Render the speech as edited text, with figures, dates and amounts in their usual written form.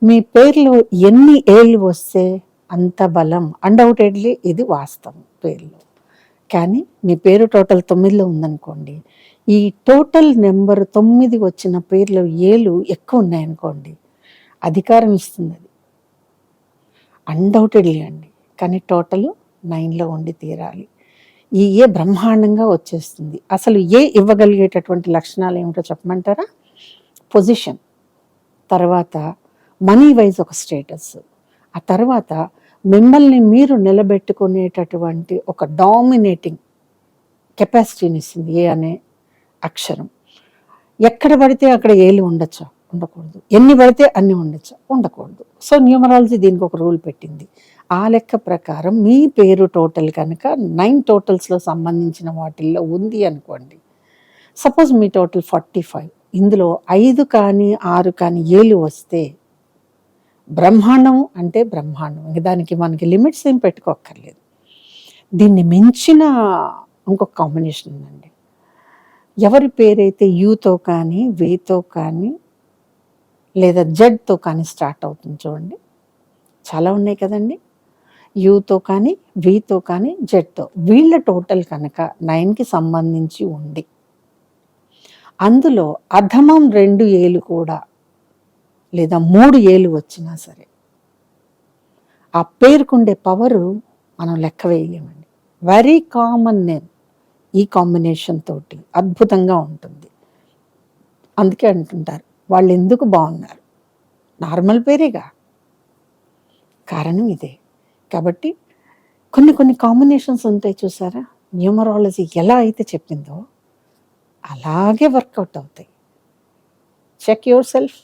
మీ పేర్లో ఎన్ని ఏళ్ళు వస్తే అంత బలం. అన్‌డౌటెడ్‌లీ ఇది వాస్తవం పేర్లో. కానీ మీ పేరు టోటల్ 9లో ఉందనుకోండి. ఈ టోటల్ నెంబర్ 9 వచ్చిన పేర్లో ఏళ్ళు ఎక్కువ ఉన్నాయనుకోండి. అధికారం ఇస్తుందది. అన్‌డౌటెడ్‌లీ అండి. కానీ టోటల్ 9లో ఉండి తీరాలి. ఈ ఏ బ్రహ్మాండంగా వచ్చేస్తుంది. అసలు ఏ ఇవ్వగలిగేటటువంటి లక్షణాలు ఏమిటో చెప్పమంటారా? పొజిషన్, తర్వాత మనీ వైజ్ ఒక స్టేటస్, ఆ తర్వాత మిమ్మల్ని మీరు నిలబెట్టుకునేటటువంటి ఒక డామినేటింగ్ కెపాసిటీని ఇస్తుంది ఏ అనే అక్షరం. ఎక్కడ పడితే అక్కడ ఏలు ఉండొచ్చా? ఉండకూడదు. ఎన్ని పడితే అన్ని ఉండొచ్చా? ఉండకూడదు. సో న్యూమరాలజీ దీనికి ఒక రూల్ పెట్టింది. ఆ లెక్క ప్రకారం మీ పేరు టోటల్ కనుక 9 టోటల్స్లో సంబంధించిన వాటిల్లో ఉంది అనుకోండి. సపోజ్ మీ టోటల్ 45, ఇందులో 5 కానీ 6 కానీ ఏలు వస్తే బ్రహ్మాండం అంటే బ్రహ్మాండం. ఇంక దానికి మనకి లిమిట్స్ ఏం పెట్టుకోక్కర్లేదు. దీన్ని మించిన ఇంకొక కాంబినేషన్ ఉందండి. ఎవరి పేరైతే యూతో కానీ, వేతో కానీ, లేదా జడ్తో కానీ స్టార్ట్ అవుతుంది చూడండి. చాలా ఉన్నాయి కదండి. యూతో కానీ, వీతో కానీ, జెడ్తో, వీళ్ళ టోటల్ కనుక 9కి సంబంధించి ఉండి అందులో అధమం 2 ఏలు కూడా లేదా 3 ఏలు వచ్చినా సరే ఆ పేరుకుండే పవరు మనం లెక్క వేయలేమండి. వెరీ కామన్ నేమ్ ఈ కాంబినేషన్ తోటి అద్భుతంగా ఉంటుంది. అందుకే అంటుంటారు వాళ్ళు ఎందుకు బాగున్నారు, నార్మల్ పేరేగా. కారణం ఇదే. కాబట్టి కొన్ని కాంబినేషన్స్ ఉంటాయి చూసారా, న్యూమరాలజీ ఎలా అయితే చెప్పిందో అలాగే వర్కౌట్ అవుతాయి. Check your self.